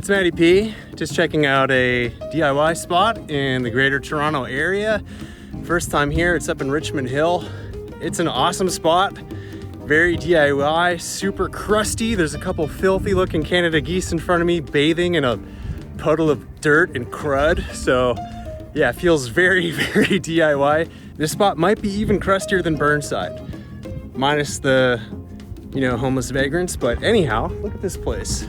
it's Matty P. Just checking out a DIY spot in the greater Toronto area. First time here, it's up in Richmond Hill. It's an awesome spot, very DIY, super crusty. There's a couple filthy looking Canada geese in front of me bathing in a puddle of dirt and crud. So yeah, it feels very, very DIY. This spot might be even crustier than Burnside, minus the, homeless vagrants. But anyhow, look at this place.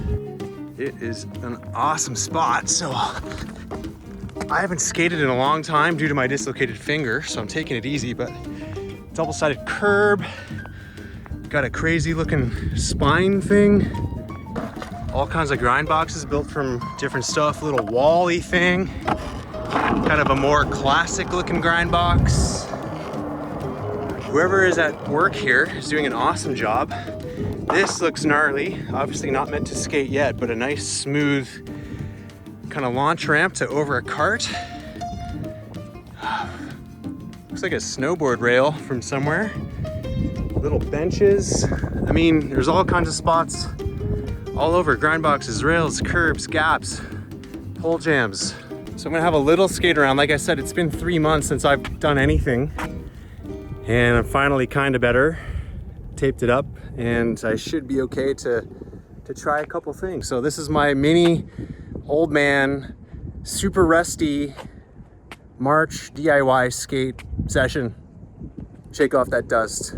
It is an awesome spot. So I haven't skated in a long time due to my dislocated finger, so I'm taking it easy, but double-sided curb, got a crazy looking spine thing, all kinds of grind boxes built from different stuff, little wall-y thing, kind of a more classic looking grind box. Whoever is at work here is doing an awesome job. This looks gnarly, obviously not meant to skate yet, but a nice smooth kind of launch ramp to over a cart. Looks like a snowboard rail from somewhere. Little benches. I mean, there's all kinds of spots all over. Grind boxes, rails, curbs, gaps, pole jams. So I'm gonna have a little skate around. Like I said, it's been 3 months since I've done anything. And I'm finally kind of better. Taped it up and I should be okay to try a couple things. So this is my mini old man, super rusty March DIY skate session. Shake off that dust.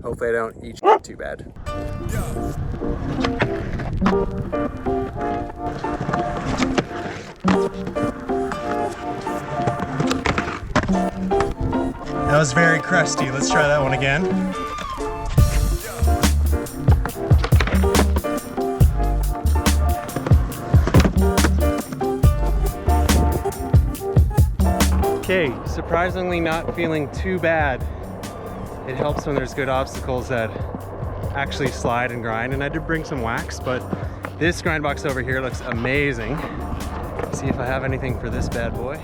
Hopefully I don't eat too bad. That was very crusty. Let's try that one again. Okay, surprisingly not feeling too bad. It helps when there's good obstacles that actually slide and grind, and I did bring some wax, but this grind box over here looks amazing. Let's see if I have anything for this bad boy.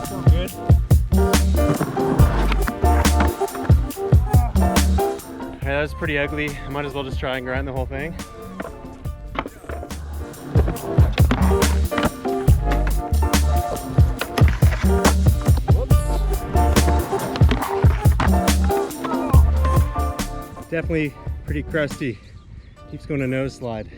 So good. That was pretty ugly. I might as well just try and grind the whole thing. Definitely pretty crusty. Keeps going to nose slide.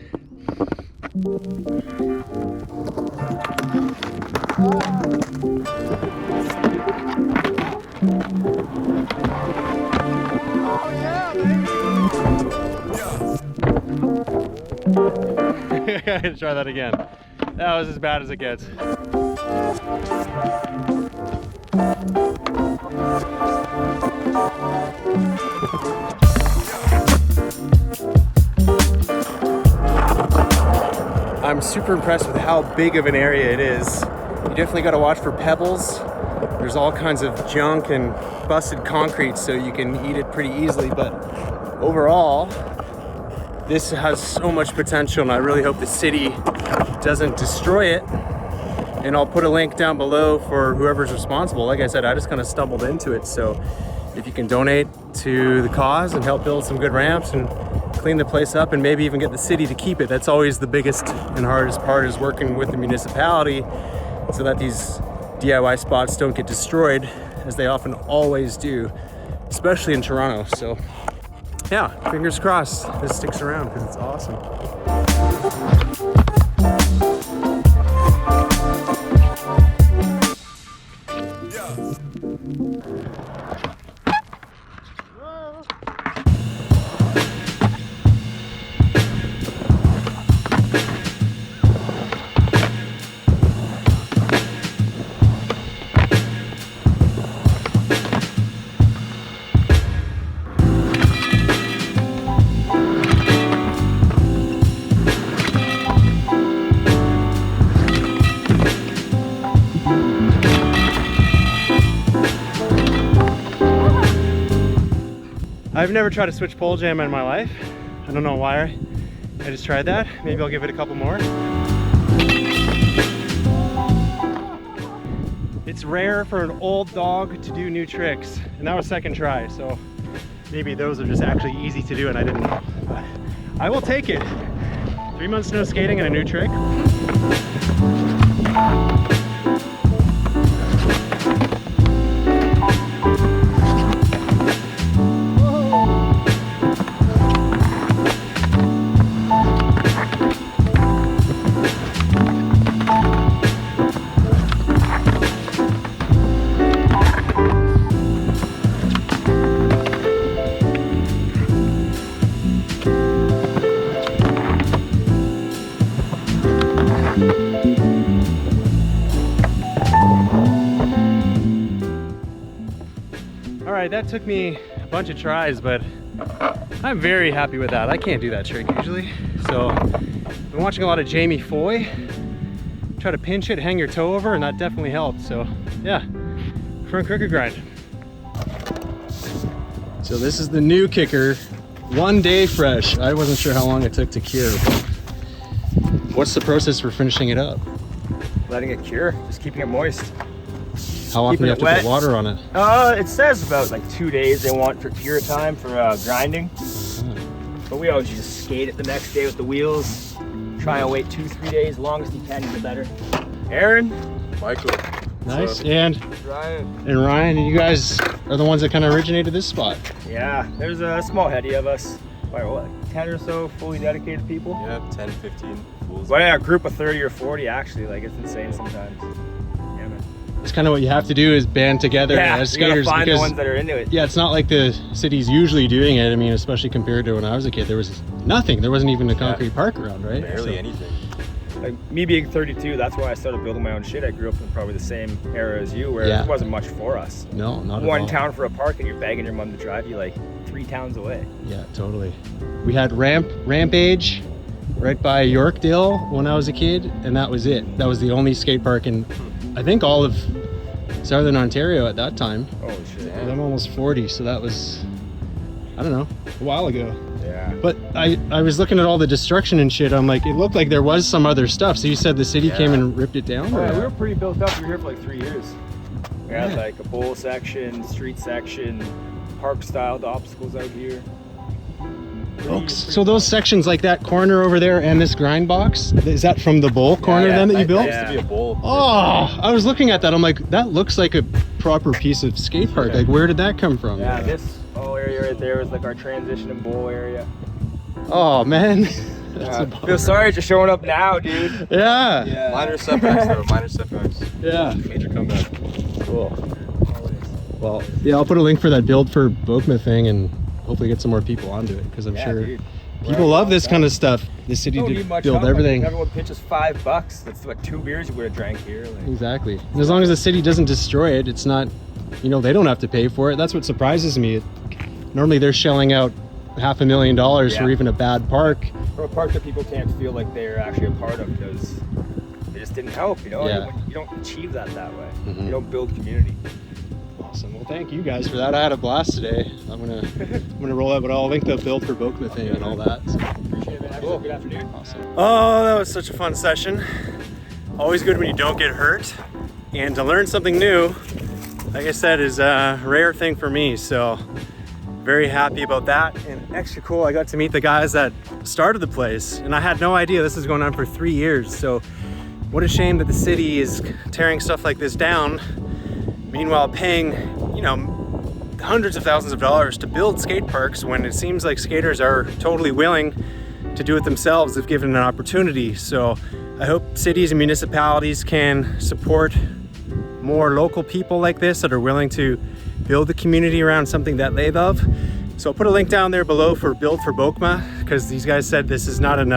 Oh yeah, baby! I gotta try that again. That was as bad as it gets. I'm super impressed with how big of an area it is. You definitely got to watch for pebbles. There's all kinds of junk and busted concrete, so you can eat it pretty easily, but overall this has so much potential, and I really hope the city doesn't destroy it. And I'll put a link down below for whoever's responsible. Like I said, I just kind of stumbled into it, so if you can donate to the cause and help build some good ramps and clean the place up and maybe even get the city to keep it. That's always the biggest and hardest part, is working with the municipality so that these DIY spots don't get destroyed, as they often always do, especially in Toronto. So yeah, fingers crossed this sticks around, because it's awesome. I've never tried a switch pole jam in my life. I don't know why I just tried that. Maybe I'll give it a couple more. It's rare for an old dog to do new tricks, and and that was second try, so maybe those are just actually easy to do and I didn't know. But I will take it. 3 months no skating and a new trick. That took me a bunch of tries, but I'm very happy with that. I can't do that trick usually. So I've been watching a lot of Jamie Foy. Try to pinch it, hang your toe over, and that definitely helped. So yeah, front cricket grind. So this is the new kicker, 1 day fresh. I wasn't sure how long it took to cure, but what's the process for finishing it up? Letting it cure, just keeping it moist. How often do you have to put water on it? It says about like 2 days they want for cure time for grinding. But we always just skate it the next day with the wheels. Try and wait 2-3 days, longest you can, the better. Aaron, Michael. Nice. And Ryan, you guys are the ones that kind of originated this spot. Yeah, there's a small heady of us. Like what, 10 or so fully dedicated people? Yeah, 10, 15 fools. Well, yeah, a group of 30 or 40 actually. Like, it's insane sometimes. It's kind of what you have to do is band together as skaters, find because the ones that are into it. Yeah, it's not like the city's usually doing it. I mean, especially compared to when I was a kid, there was nothing. There wasn't even a concrete park around, right? Barely anything. Like me being 32, that's why I started building my own shit. I grew up in probably the same era as you, where there wasn't much for us. No, not at all. One town for a park, and you're begging your mom to drive you like 3 towns away. Yeah, totally. We had Rampage right by Yorkdale when I was a kid, and that was it. That was the only skate park in, I think, all of Southern Ontario at that time. Oh shit. I'm almost 40, so that was, I don't know, a while ago. Yeah. But I was looking at all the destruction and shit. I'm like, it looked like there was some other stuff. So you said the city came and ripped it down? Oh, yeah, we were pretty built up. We were here for like 3 years. We had like a bowl section, street section, park style, the obstacles out here. So those sections, like that corner over there and this grind box, is that from the bowl corner then that you built? That used to be a bowl. Oh, I was looking at that. I'm like, that looks like a proper piece of skate park. Like, where did that come from? Yeah, this whole area right there was like our transition and bowl area. Oh man. Feel sorry for showing up now, dude. Yeah. Minor setbacks though, minor setbacks. Yeah. Major comeback. Cool. Well, yeah, I'll put a link for that build for Bokma thing and hopefully get some more people onto it, because I'm sure people love this kind of stuff. The city did build everything. Like, everyone pitches $5. That's like 2 beers you would have drank here. Like. Exactly. And as long as the city doesn't destroy it, it's not, you know, they don't have to pay for it. That's what surprises me. Normally they're shelling out $500,000 for even a bad park. For a park that people can't feel like they're actually a part of because they just didn't help, you know? Yeah. You don't achieve that way. You don't build community. Awesome. Well, thank you guys for that. I had a blast today. I'm gonna roll out, but I'll link the build for Bokma thing and all that. So. Appreciate it, man. Cool. Good afternoon. Awesome. Oh, that was such a fun session. Always good when you don't get hurt, and to learn something new, like I said, is a rare thing for me. So very happy about that, and extra cool. I got to meet the guys that started the place, and I had no idea this was going on for 3 years. So what a shame that the city is tearing stuff like this down. Meanwhile, paying, you know, hundreds of thousands of dollars to build skate parks when it seems like skaters are totally willing to do it themselves if given an opportunity. So I hope cities and municipalities can support more local people like this that are willing to build the community around something that they love. So I'll put a link down there below for Build for Bokma, because these guys said this is not an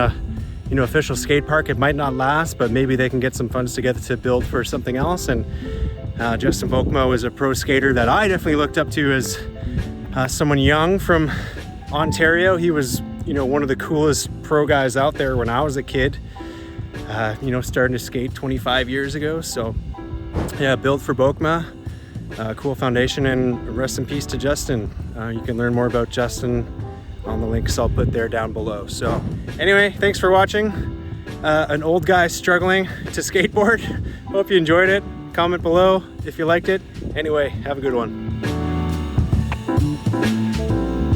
official skate park. It might not last, but maybe they can get some funds together to build for something else. And Justin Bokma was a pro skater that I definitely looked up to as someone young from Ontario. He was, you know, one of the coolest pro guys out there when I was a kid, you know, starting to skate 25 years ago. So yeah, Build for Bokma, cool foundation, and rest in peace to Justin. You can learn more about Justin on the links I'll put there down below. So anyway, thanks for watching. An old guy struggling to skateboard. Hope you enjoyed it. Comment below if you liked it. Anyway, have a good one. Bye.